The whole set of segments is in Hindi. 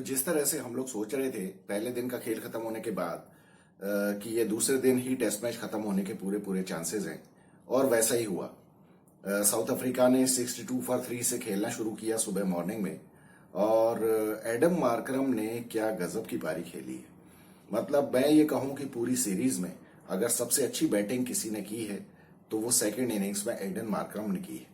तो जिस तरह से हम लोग सोच रहे थे पहले दिन का खेल खत्म होने के बाद कि ये दूसरे दिन ही टेस्ट मैच खत्म होने के पूरे पूरे चांसेस हैं, और वैसा ही हुआ। साउथ अफ्रीका ने 62 फॉर 3 से खेलना शुरू किया सुबह मॉर्निंग में, और एडम मार्करम ने क्या गजब की पारी खेली है। मतलब मैं ये कहूं कि पूरी सीरीज में अगर सबसे अच्छी बैटिंग किसी ने की है तो वो सेकेंड इनिंग्स में एडन मार्करम ने की है।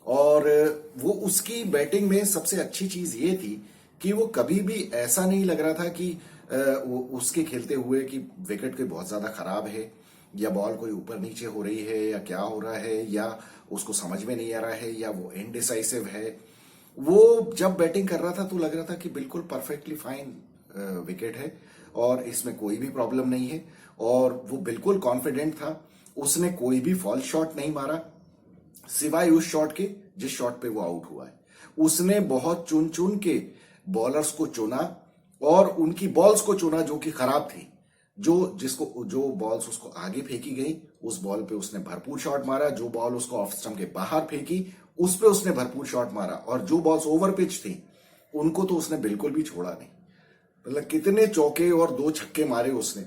और वो उसकी बैटिंग में सबसे अच्छी चीज ये थी कि वो कभी भी ऐसा नहीं लग रहा था कि वो उसके खेलते हुए कि विकेट कोई बहुत ज्यादा खराब है, या बॉल कोई ऊपर नीचे हो रही है, या क्या हो रहा है, या उसको समझ में नहीं आ रहा है, या वो इनडिसाइसिव है। वो जब बैटिंग कर रहा था तो लग रहा था कि बिल्कुल परफेक्टली फाइन विकेट है और इसमें कोई भी प्रॉब्लम नहीं है, और वो बिल्कुल कॉन्फिडेंट था। उसने कोई भी फॉल्स शॉट नहीं मारा सिवाय उस शॉट के जिस शॉट पे वो आउट हुआ है। उसने बहुत चुन चुन के बॉलर्स को चुना और उनकी बॉल्स को चुना जो कि खराब थी। जो बॉल्स उसको आगे फेंकी गई उस बॉल पे उसने भरपूर शॉट मारा, जो बॉल उसको ऑफ स्टंप के बाहर फेंकी उस पे उसने भरपूर शॉट मारा, और जो बॉल्स ओवर पिच थी उनको तो उसने बिल्कुल भी छोड़ा नहीं। मतलब कितने चौके और 2 छक्के मारे उसने,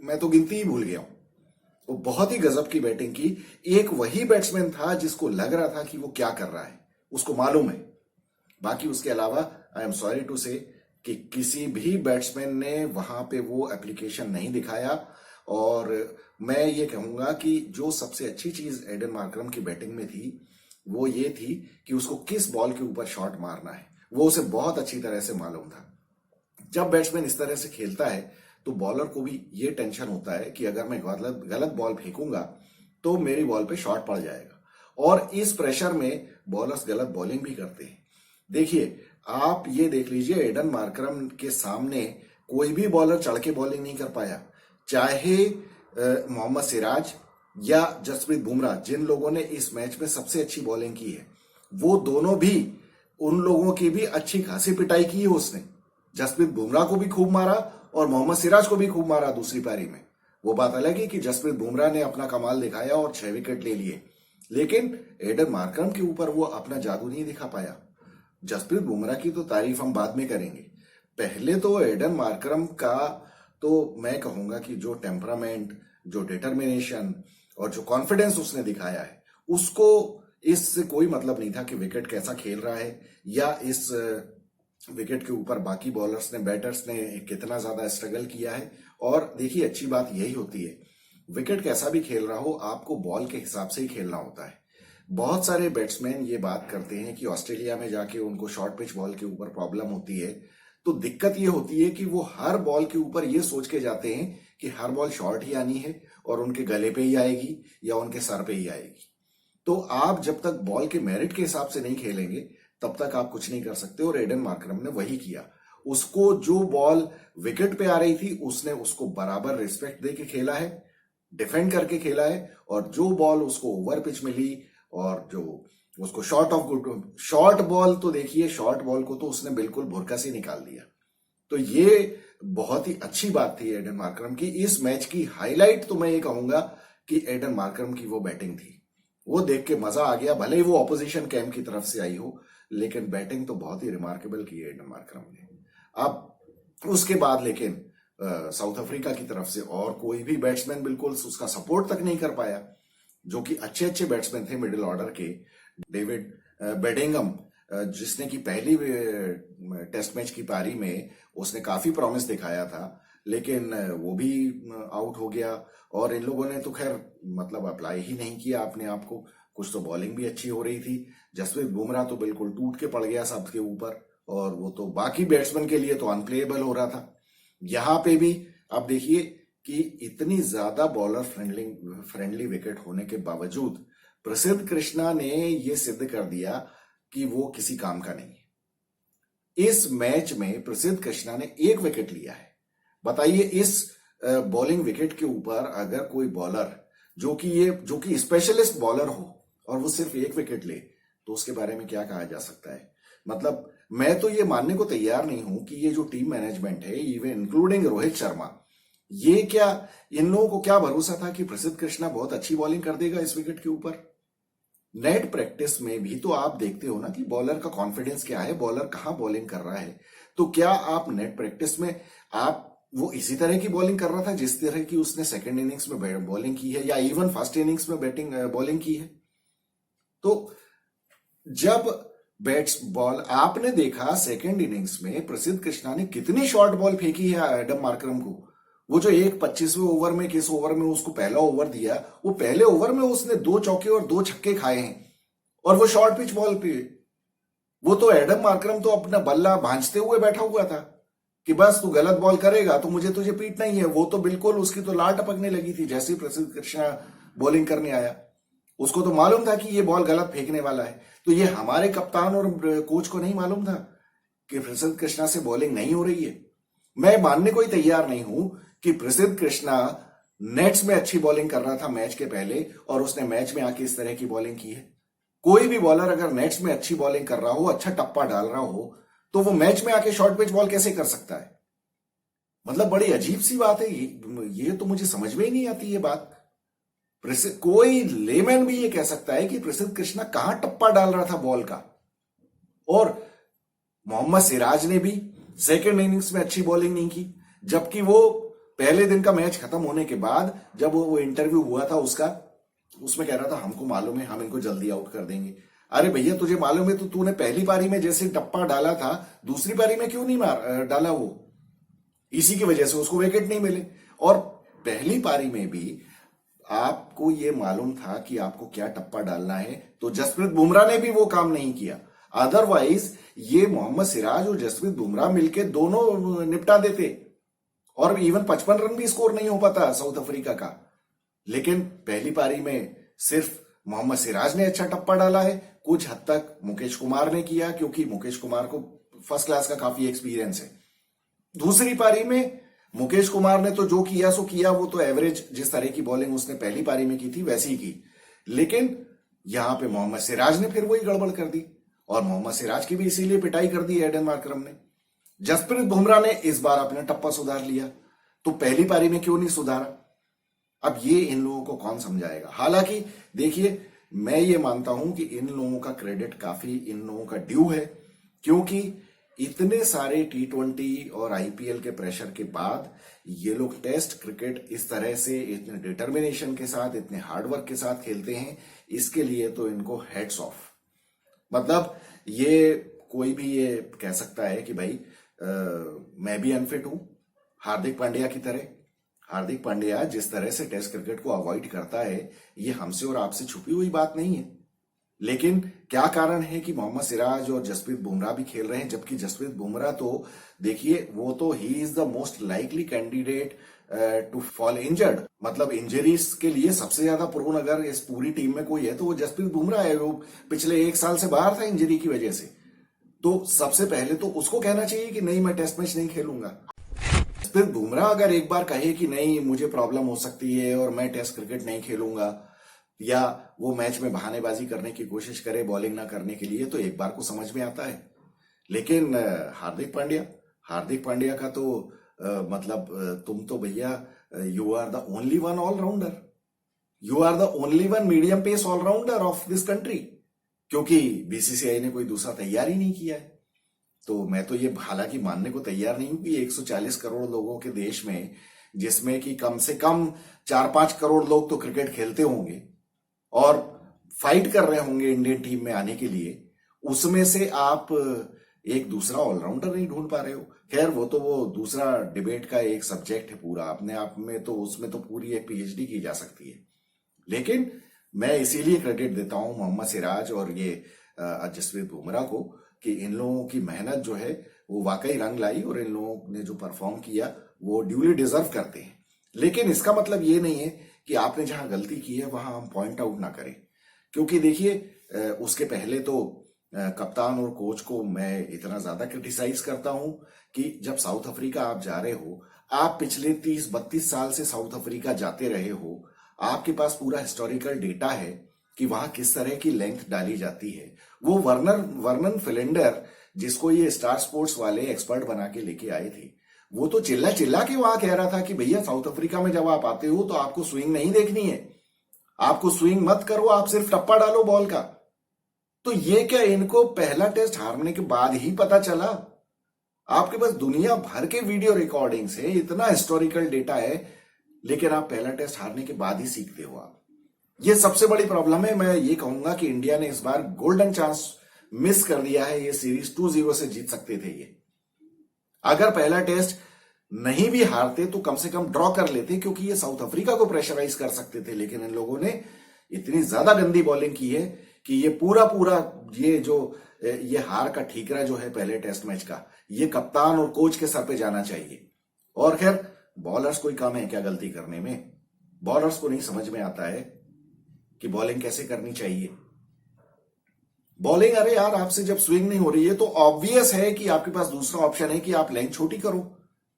मैं तो गिनती ही भूल गया हूं। वो बहुत ही गजब की बैटिंग की। एक वही बैट्समैन था जिसको लग रहा था कि वो क्या कर रहा है, उसको मालूम है। बाकी उसके अलावा आई एम सॉरी टू से कि किसी भी बैट्समैन ने वहां पे वो एप्लीकेशन नहीं दिखाया। और मैं ये कहूंगा कि जो सबसे अच्छी चीज एडन मार्करम की बैटिंग में थी वो ये थी कि उसको किस बॉल के ऊपर शॉट मारना है, वो उसे बहुत अच्छी तरह से मालूम था। जब बैट्समैन इस तरह से खेलता है तो बॉलर को भी ये टेंशन होता है कि अगर मैं गलत गलत बॉल फेंकूंगा तो मेरी बॉल पे शॉट पड़ जाएगा, और इस प्रेशर में बॉलर्स गलत बॉलिंग भी करते हैं। देखिए, आप ये देख लीजिए, एडन मार्करम के सामने कोई भी बॉलर चढ़ के बॉलिंग नहीं कर पाया, चाहे मोहम्मद सिराज या जसप्रीत बुमराह, जिन लोगों ने इस मैच में सबसे अच्छी बॉलिंग की है, वो दोनों भी उन लोगों की भी अच्छी खासी पिटाई की है उसने। जसप्रीत बुमराह को भी खूब मारा और मोहम्मद सिराज को भी खूब मारा दूसरी पारी में। वो बात अलग है कि जसप्रीत बुमराह ने अपना कमाल दिखाया और 6 विकेट ले लिए, लेकिन एडन मार्करम के ऊपर वो अपना जादू नहीं दिखा पाया। जसप्रीत बुमराह की तो तारीफ हम बाद में करेंगे, पहले तो एडन मार्करम का तो मैं कहूंगा कि जो टेम्परामेंट, जो डिटर्मिनेशन और जो कॉन्फिडेंस उसने दिखाया है, उसको इससे कोई मतलब नहीं था कि विकेट कैसा खेल रहा है, या इस विकेट के ऊपर बाकी बॉलर्स ने, बैटर्स ने कितना ज्यादा स्ट्रगल किया है। और देखिए, अच्छी बात यही होती है, विकेट कैसा भी खेल रहा हो आपको बॉल के हिसाब से ही खेलना होता है। बहुत सारे बैट्समैन ये बात करते हैं कि ऑस्ट्रेलिया में जाके उनको शॉर्ट पिच बॉल के ऊपर प्रॉब्लम होती है, तो दिक्कत ये होती है कि वो हर बॉल के ऊपर ये सोच के जाते हैं कि हर बॉल शॉर्ट ही आनी है और उनके गले पे ही आएगी या उनके सर पे ही आएगी। तो आप जब तक बॉल के मेरिट के हिसाब से नहीं खेलेंगे तब तक आप कुछ नहीं कर सकते, और एडन मार्करम ने वही किया। उसको जो बॉल विकेट पे आ रही थी उसने उसको बराबर रिस्पेक्ट दे के खेला है, डिफेंड करके खेला है, और जो बॉल उसको ओवर पिच मिली और जो उसको शॉर्ट बॉल, तो देखिए शॉर्ट बॉल को तो उसने बिल्कुल भुरका से निकाल दिया। तो ये बहुत ही अच्छी बात थी एडन मार्करम की। इस मैच की हाईलाइट तो मैं ये कहूंगा कि एडन मार्करम की वो बैटिंग थी। वो देख के मजा आ गया, भले ही वो ऑपोजिशन कैंप की तरफ से आई हो, लेकिन बैटिंग तो बहुत ही रिमार्केबल की है एडन मार्करम ने। अब उसके बाद लेकिन साउथ अफ्रीका की तरफ से और कोई भी बैट्समैन बिल्कुल उसका सपोर्ट तक नहीं कर पाया। जो कि अच्छे अच्छे बैट्समैन थे मिडिल ऑर्डर के, डेविड बेडिंगम, जिसने की पहली टेस्ट मैच की पारी में उसने काफी प्रॉमिस दिखाया था, लेकिन वो भी आउट हो गया। और इन लोगों ने तो खैर मतलब अप्लाई ही नहीं किया अपने आप को। कुछ तो बॉलिंग भी अच्छी हो रही थी, जसप्रीत बुमराह तो बिल्कुल टूट के पड़ गया सबके ऊपर, और वो तो बाकी बैट्समैन के लिए तो अनप्लेएबल हो रहा था। यहां पे भी आप देखिए कि इतनी ज्यादा बॉलर फ्रेंडली विकेट होने के बावजूद प्रसिद्ध कृष्णा ने यह सिद्ध कर दिया कि वो किसी काम का नहीं है। इस मैच में प्रसिद्ध कृष्णा ने 1 विकेट लिया है। बताइए, इस बॉलिंग विकेट के ऊपर अगर कोई बॉलर जो कि स्पेशलिस्ट बॉलर हो और वो सिर्फ 1 विकेट ले तो उसके बारे में क्या कहा जा सकता है। मतलब मैं तो ये मानने को तैयार नहीं हूं कि ये जो टीम मैनेजमेंट है, इवन इंक्लूडिंग रोहित शर्मा, ये क्या, इन लोगों को क्या भरोसा था कि प्रसिद्ध कृष्णा बहुत अच्छी बॉलिंग कर देगा इस विकेट के ऊपर। नेट प्रैक्टिस में भी तो आप देखते हो ना कि बॉलर का कॉन्फिडेंस क्या है, बॉलर कहां बॉलिंग कर रहा है। तो क्या आप नेट प्रैक्टिस में आप वो इसी तरह की बॉलिंग कर रहा था जिस तरह की उसने सेकंड इनिंग्स में बॉलिंग की है या इवन फर्स्ट इनिंग्स में बैटिंग बॉलिंग की है? तो जब बैट्स बॉल आपने देखा सेकंड इनिंग्स में प्रसिद्ध कृष्णा ने कितनी शॉर्ट बॉल फेंकी है एडम मार्करम को। वो जो एक 25वें ओवर में किस ओवर में उसको पहला ओवर दिया, वो पहले ओवर में उसने 2 चौके और 2 छक्के खाए हैं और वो शॉर्ट पिच बॉल पे। वो तो एडम मार्करम तो अपना बल्ला भांजते हुए बैठा हुआ था कि बस तू गलत बॉल करेगा तो मुझे तुझे पीटना ही है। वो तो बिल्कुल उसकी तो लार टपकने लगी थी जैसे ही प्रसिद्ध कृष्णा बॉलिंग करने आया। उसको तो मालूम था कि ये बॉल गलत फेंकने वाला है। तो ये हमारे कप्तान और कोच को नहीं मालूम था कि प्रसिद्ध कृष्णा से बॉलिंग नहीं हो रही है? मैं मानने को ही तैयार नहीं हूं कि प्रसिद्ध कृष्णा नेट्स में अच्छी बॉलिंग कर रहा था मैच के पहले और उसने मैच में आके इस तरह की बॉलिंग की है। कोई भी बॉलर अगर नेट्स में अच्छी बॉलिंग कर रहा हो, अच्छा टप्पा डाल रहा हो, तो वो मैच में आके शॉर्ट पिच बॉल कैसे कर सकता है? मतलब बड़ी अजीब सी बात है ये तो मुझे समझ में ही नहीं आती ये बात। कोई लेमैन भी ये कह सकता है कि प्रसिद्ध कृष्णा कहां टप्पा डाल रहा था बॉल का। और मोहम्मद सिराज ने भी सेकंड इनिंग्स में अच्छी बॉलिंग नहीं की, जबकि वो पहले दिन का मैच खत्म होने के बाद जब वो इंटरव्यू हुआ था उसका, उसमें कह रहा था हमको मालूम है हम इनको जल्दी आउट कर देंगे। अरे भैया तुझे मालूम है तो तूने पहली पारी में जैसे टप्पा डाला था दूसरी पारी में क्यों नहीं डाला? वो इसी की वजह से उसको विकेट नहीं मिले। और पहली पारी में भी आपको ये मालूम था कि आपको क्या टप्पा डालना है, तो जसप्रीत बुमराह ने भी वो काम नहीं किया। अदरवाइज ये मोहम्मद सिराज और जसप्रीत बुमराह मिलके दोनों निपटा देते और इवन 55 रन भी स्कोर नहीं हो पाता साउथ अफ्रीका का। लेकिन पहली पारी में सिर्फ मोहम्मद सिराज ने अच्छा टप्पा डाला है, कुछ हद तक मुकेश कुमार ने किया क्योंकि मुकेश कुमार को फर्स्ट क्लास का काफी एक्सपीरियंस है। दूसरी पारी में मुकेश कुमार ने तो जो किया सो किया, वो तो एवरेज जिस तरह की बॉलिंग उसने पहली पारी में की थी वैसी ही की। लेकिन यहां पे मोहम्मद सिराज ने फिर वही गड़बड़ कर दी और मोहम्मद सिराज की भी इसीलिए पिटाई कर दी एडन मार्करम ने। जसप्रीत बुमराह ने इस बार अपना टप्पा सुधार लिया, तो पहली पारी में क्यों नहीं सुधारा? अब ये इन लोगों को कौन समझाएगा? हालांकि देखिए मैं ये मानता हूं कि इन लोगों का क्रेडिट काफी इन लोगों का ड्यू है, क्योंकि इतने सारे T20 और IPL के प्रेशर के बाद ये लोग टेस्ट क्रिकेट इस तरह से इतने डिटर्मिनेशन के साथ, इतने हार्डवर्क के साथ खेलते हैं। इसके लिए तो इनको हेड्स ऑफ। मतलब ये कोई भी ये कह सकता है कि भाई मैं भी अनफिट हूं हार्दिक पांड्या की तरह। हार्दिक पांड्या जिस तरह से टेस्ट क्रिकेट को अवॉइड करता है, ये हमसे और आपसे छुपी हुई बात नहीं है। लेकिन क्या कारण है कि मोहम्मद सिराज और जसप्रीत बुमराह भी खेल रहे हैं, जबकि जसप्रीत बुमराह तो देखिए वो तो he is the most likely candidate to fall injured. मतलब इंजरीज के लिए सबसे ज्यादा प्रोन अगर इस पूरी टीम में कोई है तो वो जसप्रीत बुमराह है। वो पिछले 1 साल से बाहर था इंजरी की वजह से। तो सबसे पहले तो उसको कहना चाहिए कि नहीं मैं टेस्ट मैच नहीं खेलूंगा। जसप्रीत बुमराह अगर एक बार कहे कि नहीं मुझे प्रॉब्लम हो सकती है और मैं टेस्ट क्रिकेट नहीं खेलूंगा, या वो मैच में बहानेबाजी करने की कोशिश करे बॉलिंग ना करने के लिए, तो एक बार को समझ में आता है। लेकिन हार्दिक पांड्या का तो मतलब तुम तो भैया you are the only one allrounder, you are the only one medium pace allrounder of this country, क्योंकि BCCI ने कोई दूसरा तैयार ही नहीं किया है। तो मैं तो ये हालांकि मानने को तैयार नहीं हूं कि 140 करोड़ लोगों के देश में, जिसमें कि कम से कम 4-5 करोड़ लोग तो क्रिकेट खेलते होंगे और फाइट कर रहे होंगे इंडियन टीम में आने के लिए, उसमें से आप एक दूसरा ऑलराउंडर नहीं ढूंढ पा रहे हो। खैर वो तो वो दूसरा डिबेट का एक सब्जेक्ट है पूरा अपने आप में, तो उसमें तो पूरी एक PhD की जा सकती है। लेकिन मैं इसीलिए क्रेडिट देता हूं मोहम्मद सिराज और ये जसप्रीत बुमराह को कि इन लोगों की मेहनत जो है वो वाकई रंग लाई और इन लोगों ने जो परफॉर्म किया वो ड्यूली डिजर्व करते हैं। लेकिन इसका मतलब ये नहीं है कि आपने जहां गलती की है वहां हम पॉइंट आउट ना करें, क्योंकि देखिए उसके पहले तो कप्तान और कोच को मैं इतना ज्यादा क्रिटिसाइज करता हूं कि जब साउथ अफ्रीका आप जा रहे हो, आप पिछले 30-32 साल से साउथ अफ्रीका जाते रहे हो, आपके पास पूरा हिस्टोरिकल डेटा है कि वहां किस तरह की लेंथ डाली जाती है। वो वर्नन फिलेंडर जिसको ये स्टार स्पोर्ट्स वाले एक्सपर्ट बना के लेके आए थे, वो तो चिल्ला चिल्ला के वहां कह रहा था कि भैया साउथ अफ्रीका में जब आप आते हो तो आपको स्विंग नहीं देखनी है, आपको स्विंग मत करो, आप सिर्फ टप्पा डालो बॉल का। तो ये क्या इनको पहला टेस्ट हारने के बाद ही पता चला? आपके पास दुनिया भर के वीडियो रिकॉर्डिंग्स है, इतना हिस्टोरिकल डेटा है, लेकिन आप पहला टेस्ट हारने के बाद ही सीखते हो आप। ये सबसे बड़ी प्रॉब्लम है। मैं ये कहूंगा कि इंडिया ने इस बार गोल्डन चांस मिस कर दिया है। ये सीरीज 2-0 से जीत सकते थे। ये अगर पहला टेस्ट नहीं भी हारते तो कम से कम ड्रॉ कर लेते, क्योंकि ये साउथ अफ्रीका को प्रेशराइज कर सकते थे। लेकिन इन लोगों ने इतनी ज्यादा गंदी बॉलिंग की है कि ये पूरा पूरा ये हार का ठीकरा जो है पहले टेस्ट मैच का, ये कप्तान और कोच के सर पे जाना चाहिए। और खैर, बॉलर्स कोई काम है क्या गलती करने में? बॉलर्स को नहीं समझ में आता है कि बॉलिंग कैसे करनी चाहिए। बॉलिंग, अरे यार, आपसे जब स्विंग नहीं हो रही है तो ऑब्वियस है कि आपके पास दूसरा ऑप्शन है कि आप लेंथ छोटी करो,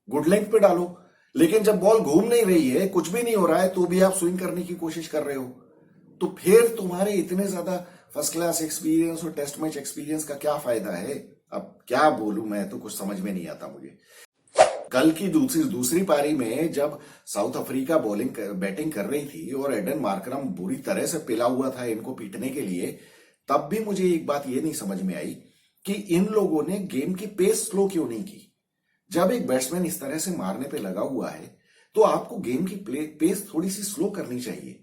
गुड लेंथ पे डालो। लेकिन जब बॉल घूम नहीं रही है, कुछ भी नहीं हो रहा है, तो भी आप स्विंग करने की कोशिश कर रहे हो, तो फिर तुम्हारे इतने ज्यादा फर्स्ट क्लास एक्सपीरियंस और टेस्ट मैच एक्सपीरियंस का क्या फायदा है? अब क्या बोलूं, मैं तो कुछ समझ में नहीं आता मुझे। कल की दूसरी पारी में जब साउथ अफ्रीका बैटिंग कर रही थी और एडन मार्करम बुरी तरह से पिला हुआ था इनको पीटने के लिए, तब भी मुझे एक बात ये नहीं समझ में आई कि इन लोगों ने गेम की पेस स्लो क्यों नहीं की। जब एक बैट्समैन इस तरह से मारने पे लगा हुआ है तो आपको गेम की पेस थोड़ी सी स्लो करनी चाहिए।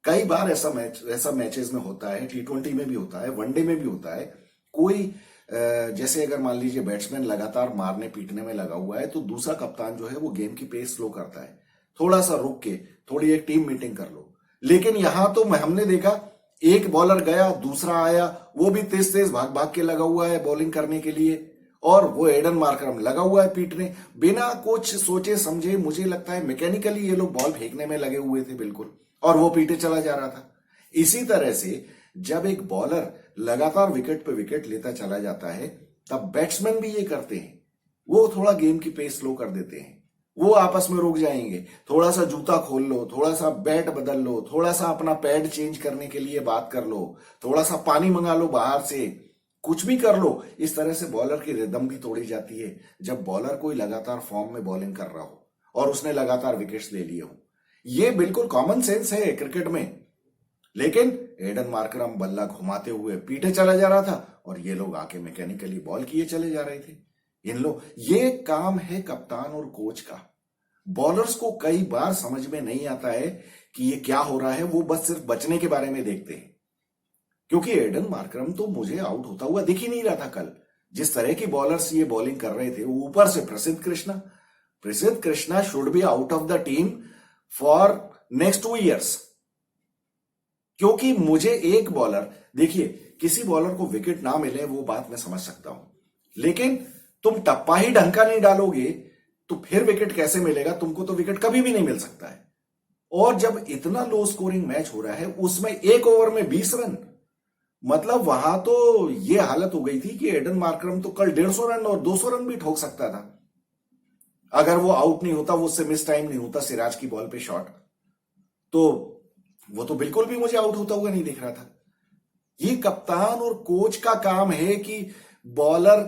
कई बार ऐसा मैचेस में होता है, T20 में भी होता है, वनडे में भी होता है। कोई जैसे अगर मान लीजिए बैट्समैन लगातार मारने पीटने में लगा हुआ है तो दूसरा कप्तान जो है वो गेम की पेस स्लो करता है, थोड़ा सा रुक के थोड़ी एक टीम मीटिंग कर लो। लेकिन यहां तो हमने देखा, एक बॉलर गया, दूसरा आया, वो भी तेज तेज भाग भाग के लगा हुआ है बॉलिंग करने के लिए, और वो एडन मार्करम लगा हुआ है पीटने, बिना कुछ सोचे समझे। मुझे लगता है मैकेनिकली ये लोग बॉल फेंकने में लगे हुए थे बिल्कुल, और वो पीटे चला जा रहा था। इसी तरह से जब एक बॉलर लगातार विकेट पे विकेट लेता चला जाता है, तब बैट्समैन भी ये करते हैं, वो थोड़ा गेम की पेस स्लो कर देते हैं। वो आपस में रुक जाएंगे, थोड़ा सा जूता खोल लो, थोड़ा सा बैट बदल लो, थोड़ा सा अपना पैड चेंज करने के लिए बात कर लो, थोड़ा सा पानी मंगा लो बाहर से, कुछ भी कर लो। इस तरह से बॉलर की रिदम भी तोड़ी जाती है जब बॉलर कोई लगातार फॉर्म में बॉलिंग कर रहा हो और उसने लगातार विकेट्स ले लिए हो। ये बिल्कुल कॉमन सेंस है क्रिकेट में। लेकिन एडन मार्करम बल्ला घुमाते हुए पीछे चला जा रहा था और ये लोग आके मैकेनिकली बॉल किए चले जा रहे थे। ये काम है कप्तान और कोच का। बॉलर्स को कई बार समझ में नहीं आता है कि ये क्या हो रहा है, वो बस सिर्फ बचने के बारे में देखते हैं। क्योंकि एडन मार्करम तो मुझे आउट होता हुआ दिख ही नहीं रहा था कल। जिस तरह की बॉलर्स ये बॉलिंग कर रहे थे, ऊपर से प्रसिद्ध Krishna should be out of the team for next 2 years। क्योंकि मुझे एक बॉलर, देखिए, किसी बॉलर को विकेट ना मिले वो बात मैं समझ सकता हूं, लेकिन तुम टप्पा ही ढंग का नहीं डालोगे तो फिर विकेट कैसे मिलेगा? तुमको तो विकेट कभी भी नहीं मिल सकता है। और जब इतना लो स्कोरिंग मैच हो रहा है, उसमें एक ओवर में 20 रन, मतलब वहां तो ये हालत हो गई थी कि एडन मार्करम तो कल 150 रन और 200 रन भी ठोक सकता था अगर वो आउट नहीं होता, वो उससे मिस टाइम नहीं होता सिराज की बॉल पे शॉट, तो वो तो बिल्कुल भी मुझे आउट होता हुआ नहीं दिख रहा था। ये कप्तान और कोच का काम है कि बॉलर,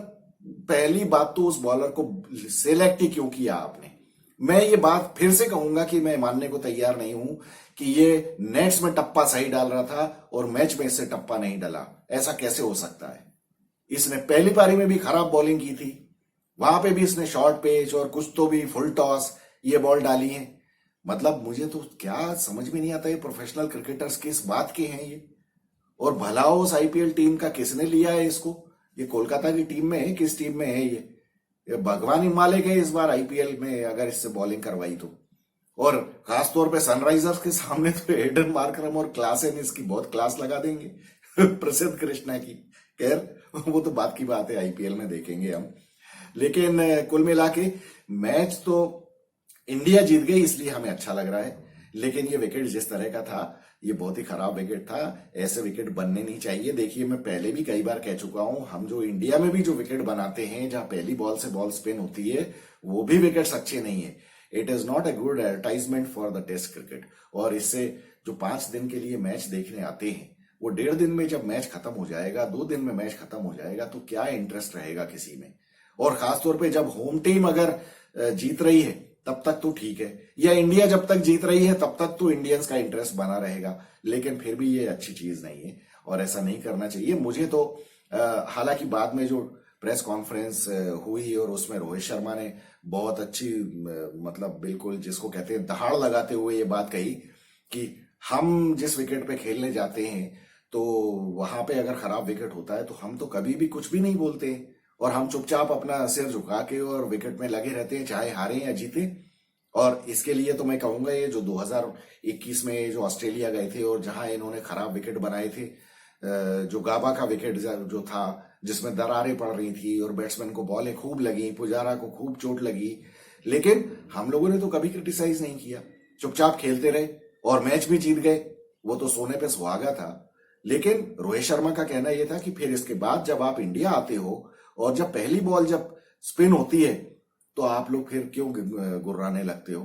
पहली बात तो उस बॉलर को सिलेक्ट ही क्यों किया आपने। मैं ये बात फिर से कहूंगा कि मैं मानने को तैयार नहीं हूं कि ये नेट्स में टप्पा सही डाल रहा था और मैच में इससे टप्पा नहीं डाला। ऐसा कैसे हो सकता है? इसने पहली पारी में भी खराब बॉलिंग की थी, वहां पे भी इसने शॉर्ट पेच और कुछ तो भी फुल टॉस ये बॉल डाली है। मतलब मुझे तो क्या समझ में नहीं आता, ये प्रोफेशनल क्रिकेटर्स किस बात के हैं ये? और भला उस आईपीएल टीम का किसने लिया है इसको? ये कोलकाता की टीम में है, किस टीम में है ये भगवान ही मालिक है इस बार आईपीएल में अगर इससे बॉलिंग करवाई तो। और खासतौर पे सनराइजर्स के सामने तो एडन मार्करम और क्लासेन इसकी बहुत क्लास लगा देंगे प्रसिद्ध कृष्णा की। खैर वो तो बात की बात है, आईपीएल में देखेंगे हम। लेकिन कुल मिला के मैच तो इंडिया जीत गई, इसलिए हमें अच्छा लग रहा है। लेकिन ये विकेट जिस तरह का था, ये बहुत ही खराब विकेट था। ऐसे विकेट बनने नहीं चाहिए। देखिए, मैं पहले भी कई बार कह चुका हूं, हम जो इंडिया में भी जो विकेट बनाते हैं, जहां पहली बॉल से बॉल स्पिन होती है, वो भी विकेट्स अच्छे नहीं है। It is not a good advertisement for the test cricket. और इससे जो 5 दिन के लिए मैच देखने आते हैं, वो 1.5 दिन में जब मैच खत्म हो जाएगा, 2 दिन में मैच खत्म हो जाएगा, तो क्या इंटरेस्ट रहेगा किसी में? और खासतौर पर जब होम टीम अगर जीत रही है तब तक तो ठीक है, या इंडिया जब तक जीत रही है तब तक तो इंडियंस का इंटरेस्ट बना रहेगा। लेकिन फिर भी ये अच्छी चीज नहीं है और ऐसा नहीं करना चाहिए। मुझे तो हालांकि बाद में जो प्रेस कॉन्फ्रेंस हुई और उसमें रोहित शर्मा ने बहुत अच्छी मतलब बिल्कुल जिसको कहते हैं दहाड़ लगाते हुए ये बात कही कि हम जिस विकेट पे खेलने जाते हैं तो वहां पे अगर खराब विकेट होता है तो हम तो कभी भी कुछ भी नहीं बोलते और हम चुपचाप अपना सिर झुका के और विकेट में लगे रहते हैं, चाहे हारे या जीते। और इसके लिए तो मैं कहूंगा ये जो 2021 में जो ऑस्ट्रेलिया गए थे और जहां इन्होंने खराब विकेट बनाए थे, जो गाबा का विकेट जो था जिसमें दरारें पड़ रही थी और बैट्समैन को बॉलें खूब लगी, पुजारा को खूब चोट लगी, लेकिन हम लोगों ने तो कभी क्रिटिसाइज नहीं किया, चुपचाप खेलते रहे और मैच भी जीत गए। वो तो सोने पे सुहागा था। लेकिन रोहित शर्मा का कहना यह था कि फिर इसके बाद जब आप इंडिया आते हो और जब पहली बॉल जब स्पिन होती है तो आप लोग फिर क्यों गुर्राने लगते हो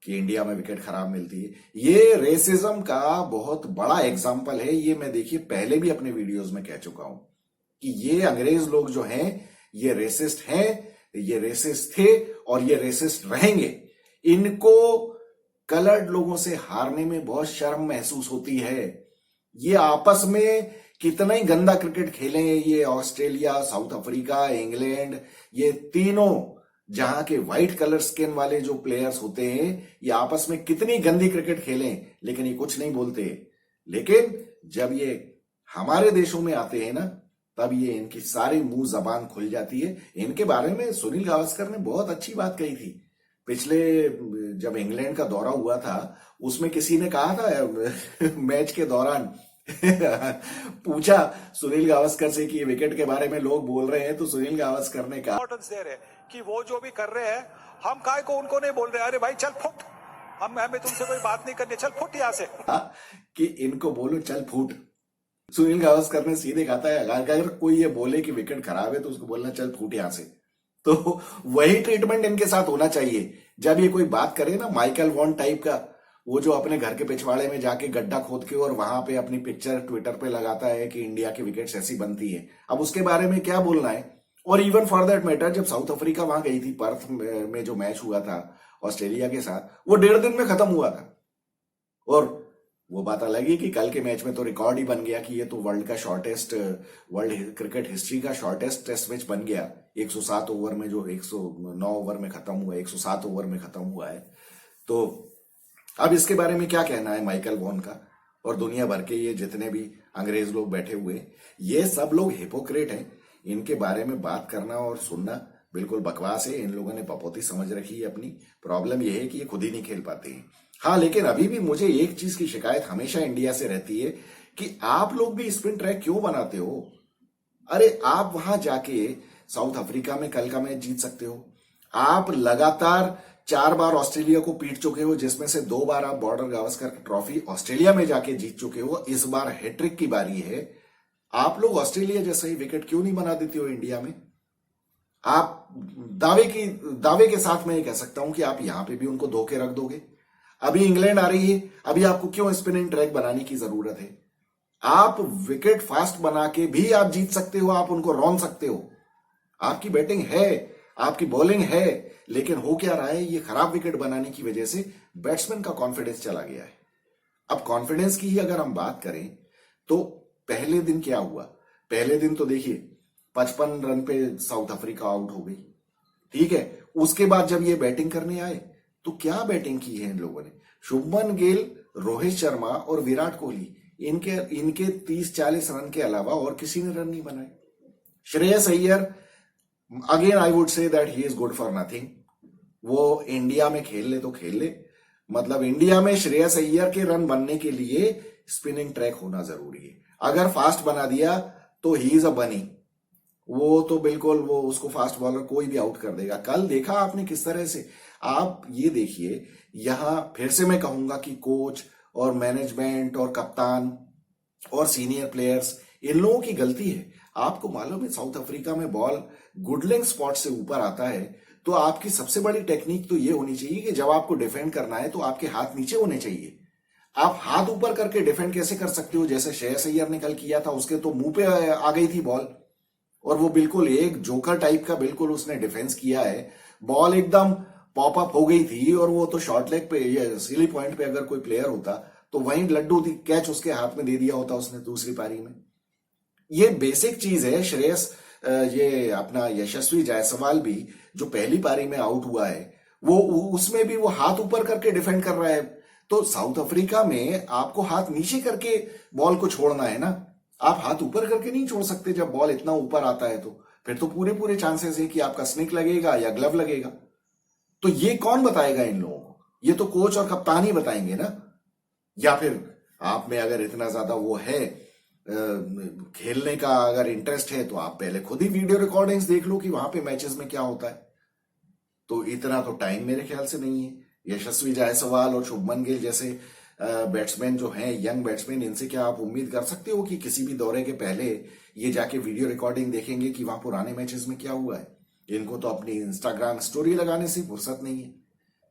कि इंडिया में विकेट खराब मिलती है। ये रेसिज्म का बहुत बड़ा एग्जाम्पल है। ये मैं देखिए पहले भी अपने वीडियोस में कह चुका हूं कि ये अंग्रेज लोग जो हैं ये रेसिस्ट हैं, ये रेसिस्ट थे और ये रेसिस्ट रहेंगे। इनको कलर्ड लोगों से हारने में बहुत शर्म महसूस होती है। ये आपस में कितना ही गंदा क्रिकेट खेले, ये ऑस्ट्रेलिया, साउथ अफ्रीका, इंग्लैंड, ये तीनों जहां के व्हाइट कलर स्किन वाले जो प्लेयर्स होते हैं ये आपस में कितनी गंदी क्रिकेट खेलें, लेकिन ये कुछ नहीं बोलते। लेकिन जब ये हमारे देशों में आते हैं ना तब ये इनकी सारी मुंह जबान खुल जाती है। इनके बारे में सुनील गावस्कर ने बहुत अच्छी बात कही थी। पिछले जब इंग्लैंड का दौरा हुआ था उसमें किसी ने कहा था मैच के दौरान पूछा सुनील गावस्कर से कि विकेट के बारे में लोग बोल रहे हैं, तो सुनील गावस्कर ने कहा दे रहे कि वो जो भी कर रहे हैं हम काय को उनको नहीं बोल रहे, अरे भाई चल फुट, हमें तुमसे कोई बात नहीं करनी, चल फुट यहां से, कि इनको बोलो चल फूट। सुनील गावस्कर ने सीधे कहा था अगर कोई ये बोले कि विकेट खराब है तो उसको बोलना चल फूट यहां से। तो वही ट्रीटमेंट इनके साथ होना चाहिए। जब ये कोई बात करे ना माइकल वॉन टाइप का, वो जो अपने घर के पिछवाड़े में जाके गड्ढा खोद के और वहां पे अपनी पिक्चर ट्विटर पे लगाता है कि इंडिया की विकेट्स ऐसी बनती है, अब उसके बारे में क्या बोलना है। और इवन फॉर दैट मैटर जब साउथ अफ्रीका वहां गई थी, पर्थ में जो मैच हुआ था ऑस्ट्रेलिया के साथ, वो 1.5 दिन में खत्म हुआ था। और वो बात अलग है कि कल के मैच में तो रिकॉर्ड ही बन गया कि ये तो वर्ल्ड क्रिकेट हिस्ट्री का शॉर्टेस्ट टेस्ट मैच बन गया। 107 ओवर में जो 109 ओवर में खत्म हुआ, 107 ओवर में खत्म हुआ है। तो अब इसके बारे में क्या कहना है माइकल वॉन का और दुनिया भर के ये जितने भी अंग्रेज लोग बैठे हुए, ये सब लोग हिपोक्रेट हैं। इनके बारे में बात करना और सुनना बिल्कुल बकवास है। इन लोगों ने पपौती समझ रखी है अपनी। प्रॉब्लम यह है कि ये खुद ही नहीं खेल पाते हैं। हाँ, लेकिन अभी भी मुझे एक चीज की शिकायत हमेशा इंडिया से रहती है कि आप लोग भी स्पिन ट्रैक क्यों बनाते हो। अरे आप वहां जाके साउथ अफ्रीका में कल का मैच जीत सकते हो। आप लगातार 4 बार ऑस्ट्रेलिया को पीट चुके हो, जिसमें से 2 बार आप बॉर्डर गावस्कर ट्रॉफी ऑस्ट्रेलिया में जाके जीत चुके हो। इस बार हैट्रिक की बारी है। आप लोग ऑस्ट्रेलिया जैसा ही विकेट क्यों नहीं बना देते हो इंडिया में। आप दावे के साथ मैं ये कह सकता हूं कि आप यहां पे भी उनको धोखे रख दोगे। अभी इंग्लैंड आ रही है, अभी आपको क्यों स्पिनिंग ट्रैक बनाने की जरूरत है। आप विकेट फास्ट बना के भी आप जीत सकते हो, आप उनको रौन सकते हो। आपकी बैटिंग है, आपकी बॉलिंग है, लेकिन हो क्या रहा है, ये खराब विकेट बनाने की वजह से बैट्समैन का कॉन्फिडेंस चला गया है। अब कॉन्फिडेंस की ही अगर हम बात करें तो पहले दिन क्या हुआ। पहले दिन तो देखिए 55 रन पे साउथ अफ्रीका आउट हो गई, ठीक है। उसके बाद जब ये बैटिंग करने आए तो क्या बैटिंग की है इन लोगों ने। शुभमन गिल, रोहित शर्मा और विराट कोहली, इनके 30-40 रन के अलावा और किसी ने रन नहीं बनाए। Shreyas Iyer, again I would say that he is good for nothing. वो इंडिया में खेल ले तो खेल ले, मतलब इंडिया में श्रेयस अय्यर के रन बनने के लिए स्पिनिंग ट्रैक होना जरूरी है। अगर फास्ट बना दिया तो ही इज अ बनी, वो तो बिल्कुल वो उसको फास्ट बॉलर कोई भी आउट कर देगा। कल देखा आपने किस तरह से। आप ये देखिए, यहां फिर से मैं कहूंगा कि कोच और मैनेजमेंट और कप्तान और सीनियर प्लेयर्स, इन लोगों की गलती है। आपको मालूम है साउथ अफ्रीका में बॉल गुडलिंग स्पॉट से ऊपर आता है, तो आपकी सबसे बड़ी टेक्निक तो ये होनी चाहिए कि जब आपको डिफेंड करना है तो आपके हाथ नीचे होने चाहिए। आप हाथ ऊपर करके डिफेंड कैसे कर सकते हो, जैसे श्रेयस अय्यर ने कल किया था। उसके तो मुंह पे आ गई थी बॉल और वो बिल्कुल एक जोकर टाइप का बिल्कुल उसने डिफेंस किया है। बॉल एकदम पॉप अप हो गई थी और वो तो शॉर्ट लेग पे या सीली पॉइंट पे अगर कोई प्लेयर होता तो वहीं लड्डू कैच उसके हाथ में दे दिया होता उसने दूसरी पारी में। ये बेसिक चीज है। श्रेयस ये अपना यशस्वी जायसवाल भी जो पहली पारी में आउट हुआ है, वो उसमें भी वो हाथ ऊपर करके डिफेंड कर रहा है। तो साउथ अफ्रीका में आपको हाथ नीचे करके बॉल को छोड़ना है ना, आप हाथ ऊपर करके नहीं छोड़ सकते जब बॉल इतना ऊपर आता है। तो फिर तो पूरे पूरे चांसेस है कि आपका स्निक लगेगा या ग्लव लगेगा। तो ये कौन बताएगा इन लोगों को? ये तो कोच और कप्तान ही बताएंगे ना। या फिर आप में अगर इतना ज्यादा वो है खेलने का अगर इंटरेस्ट है, तो आप पहले खुद ही वीडियो रिकॉर्डिंग्स देख लो कि वहां पे मैचेस में क्या होता है। तो इतना तो टाइम मेरे ख्याल से नहीं है। यशस्वी जायसवाल और शुभमन गिल जैसे बैट्समैन जो हैं, यंग बैट्समैन, इनसे क्या आप उम्मीद कर सकते हो कि किसी भी दौरे के पहले ये जाके वीडियो रिकॉर्डिंग देखेंगे कि वहां पुराने मैचेस में क्या हुआ है? इनको तो अपनी इंस्टाग्राम स्टोरी लगाने से फुर्सत नहीं है।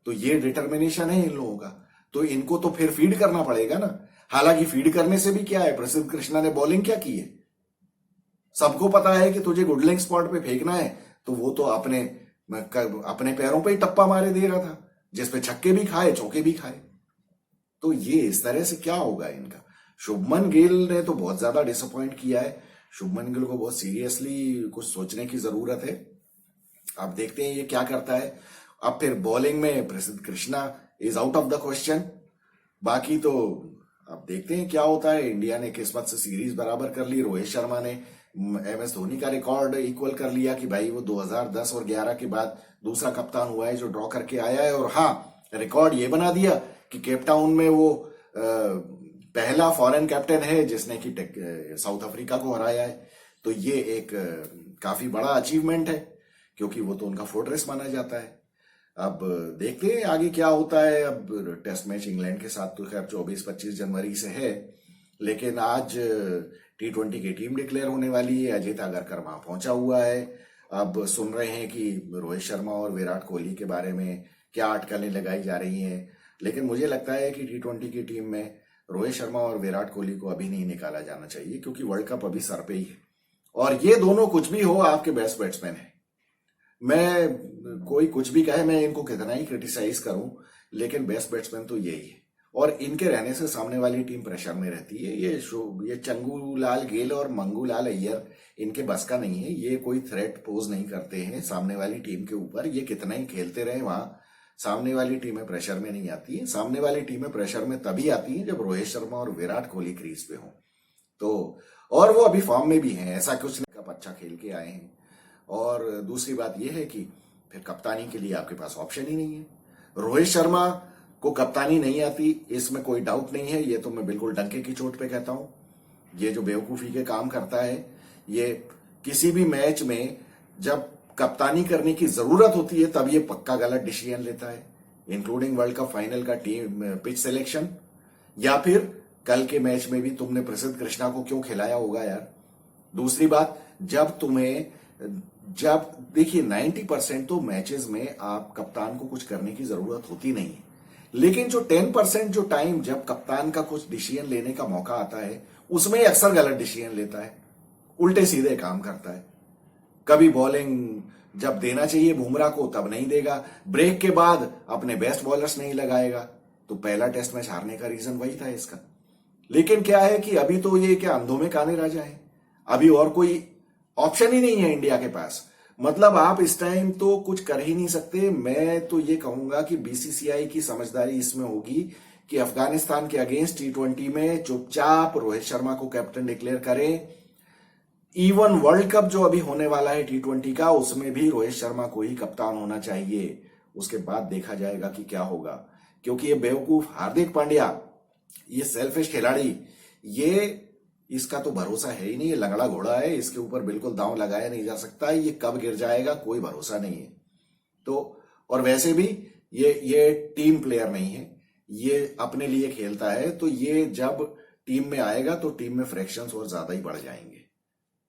तो ये डिटर्मिनेशन है इन लोगों का, तो इनको तो फिर फीड करना पड़ेगा ना। हालांकि फीड करने से भी क्या है, प्रसिद्ध कृष्णा ने बॉलिंग क्या की है? सबको पता है कि तुझे गुडलिंग स्पॉट पे फेंकना है, तो वो तो अपने पैरों पे ही टप्पा मारे दे रहा था, जिसपे छक्के भी खाए, चौके भी खाए। तो ये इस तरह से क्या होगा इनका? शुभमन गिल ने तो बहुत ज्यादा डिसअपॉइंट किया है। शुभमन गिल को बहुत सीरियसली कुछ सोचने की जरूरत है। अब देखते हैं ये क्या करता है। अब फिर बॉलिंग में प्रसिद्ध Krishna is out of the question. बाकी तो अब देखते हैं क्या होता है। इंडिया ने किस्मत से सीरीज बराबर कर ली। रोहित शर्मा ने MS धोनी का रिकॉर्ड इक्वल कर लिया कि भाई वो 2010 और 11 के बाद दूसरा कप्तान हुआ है जो ड्रॉ करके आया है। और हाँ, रिकॉर्ड ये बना दिया कि केप टाउन में वो पहला फॉरेन कैप्टन है जिसने कि साउथ अफ्रीका को हराया है। तो ये एक काफी बड़ा अचीवमेंट है, क्योंकि वो तो उनका फोर्ट्रेस माना जाता है। अब देखते हैं आगे क्या होता है। अब टेस्ट मैच इंग्लैंड के साथ तो खैर 24-25 जनवरी से है, लेकिन आज T20 की टीम डिक्लेयर होने वाली है। अजीत आगरकर वहां पहुंचा हुआ है। अब सुन रहे हैं कि रोहित शर्मा और विराट कोहली के बारे में क्या अटकलें लगाई जा रही हैं, लेकिन मुझे लगता है कि T20 की टीम में रोहित शर्मा और विराट कोहली को अभी नहीं निकाला जाना चाहिए, क्योंकि वर्ल्ड कप अभी सर पे ही है। और ये दोनों कुछ भी हो आपके बेस्ट बैट्समैन है। मैं कोई कुछ भी कहे, मैं इनको कितना ही क्रिटिसाइज करूं, लेकिन बेस्ट बैट्समैन तो यही है। और इनके रहने से सामने वाली टीम प्रेशर में रहती है। ये चंगूलाल गेल और मंगूलाल अय्यर इनके बस का नहीं है। ये कोई थ्रेट पोज नहीं करते हैं सामने वाली टीम के ऊपर। ये कितना ही खेलते रहे वहां, सामने वाली टीमें प्रेशर में नहीं आती है। सामने वाली टीमें प्रेशर में तभी आती है जब रोहित शर्मा और विराट कोहली क्रीज पे हों। तो और वो अभी फॉर्म में भी हैं, ऐसा कुछ नहीं, कप अच्छा खेल के आए हैं। और दूसरी बात यह है कि फिर कप्तानी के लिए आपके पास ऑप्शन ही नहीं है। रोहित शर्मा को कप्तानी नहीं आती, इसमें कोई डाउट नहीं है। ये तो मैं बिल्कुल डंके की चोट पे कहता हूं। ये जो बेवकूफी के काम करता है, ये किसी भी मैच में जब कप्तानी करने की जरूरत होती है तब ये पक्का गलत डिसीजन लेता है, इंक्लूडिंग वर्ल्ड कप फाइनल का टीम पिच सिलेक्शन। या फिर कल के मैच में भी तुमने प्रसिद्ध कृष्णा को क्यों खिलाया होगा यार? दूसरी बात, जब देखिए 90% तो मैचेस में आप कप्तान को कुछ करने की जरूरत होती नहीं है, लेकिन जो 10% जो टाइम जब कप्तान का कुछ डिसीजन लेने का मौका आता है, उसमें अक्सर गलत डिसीजन लेता है, उल्टे सीधे काम करता है। कभी बॉलिंग जब देना चाहिए बुमराह को तब नहीं देगा, ब्रेक के बाद अपने बेस्ट बॉलर्स नहीं लगाएगा। तो पहला टेस्ट मैच हारने का रीजन वही था इसका। लेकिन क्या है कि अभी तो ये क्या अंधों में काने राजा है, अभी और कोई ऑप्शन ही नहीं है इंडिया के पास। मतलब आप इस टाइम तो कुछ कर ही नहीं सकते। मैं तो ये कहूंगा कि BCCI की समझदारी इसमें होगी कि अफगानिस्तान के अगेंस्ट T20 में चुपचाप रोहित शर्मा को कैप्टन डिक्लेयर करें। इवन वर्ल्ड कप जो अभी होने वाला है T20 का, उसमें भी रोहित शर्मा को ही कप्तान होना चाहिए। उसके बाद देखा जाएगा कि क्या होगा, क्योंकि ये बेवकूफ हार्दिक पांड्या, ये सेल्फिश खिलाड़ी, ये इसका तो भरोसा है ही नहीं। ये लंगड़ा घोड़ा है, इसके ऊपर बिल्कुल दांव लगाया नहीं जा सकता। ये कब गिर जाएगा कोई भरोसा नहीं है। तो और वैसे भी ये टीम प्लेयर नहीं है, ये अपने लिए खेलता है। तो ये जब टीम में आएगा तो टीम में फ्रैक्शंस और ज्यादा ही बढ़ जाएंगे।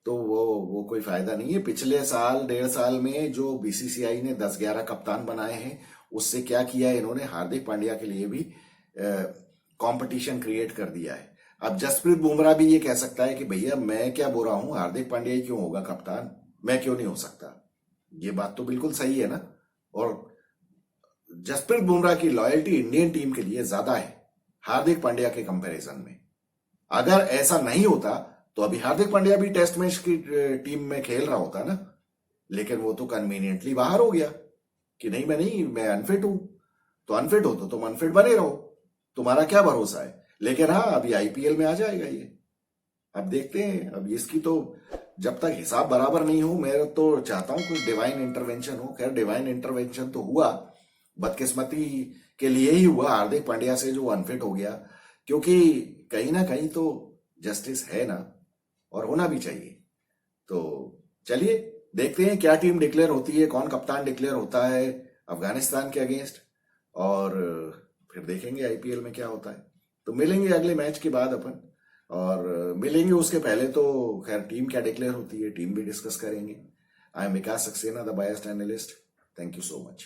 तो वो कोई फायदा नहीं है। पिछले साल 1.5 साल में जो BCCI ने 10-11 कप्तान बनाए हैं, उससे क्या किया है इन्होंने? हार्दिक पांड्या के लिए भी कंपटीशन क्रिएट कर दिया है। अब जसप्रीत बुमराह भी ये कह सकता है कि भैया मैं क्या बुरा हूं, हार्दिक पांड्या ही क्यों होगा कप्तान, मैं क्यों नहीं हो सकता? ये बात तो बिल्कुल सही है ना। और जसप्रीत बुमराह की लॉयल्टी इंडियन टीम के लिए ज्यादा है हार्दिक पांड्या के कंपैरिजन में। अगर ऐसा नहीं होता तो अभी हार्दिक पांड्या भी टेस्ट मैच की टीम में खेल रहा होता ना, लेकिन वो तो कन्वीनियंटली बाहर हो गया कि नहीं मैं अनफिट हूं। तो अनफिट हो तो तुम अनफिट बने रहो, तुम्हारा क्या भरोसा है। लेकिन हाँ, अभी आईपीएल में आ जाएगा ये, अब देखते हैं। अब इसकी तो जब तक हिसाब बराबर नहीं हो, मैं तो चाहता हूं कुछ डिवाइन इंटरवेंशन हो। खैर डिवाइन इंटरवेंशन तो हुआ, बदकिस्मती के लिए ही हुआ हार्दिक पांड्या से जो अनफिट हो गया, क्योंकि कहीं ना कहीं तो जस्टिस है ना, और होना भी चाहिए। तो चलिए देखते हैं क्या टीम डिक्लेयर होती है, कौन कप्तान डिक्लेयर होता है अफगानिस्तान के अगेंस्ट, और फिर देखेंगे आईपीएल में क्या होता है। तो मिलेंगे अगले मैच के बाद अपन, और मिलेंगे उसके पहले तो खैर टीम क्या डिक्लेयर होती है, टीम भी डिस्कस करेंगे। I am Vikas Saxena, the biased analyst. Thank you so much.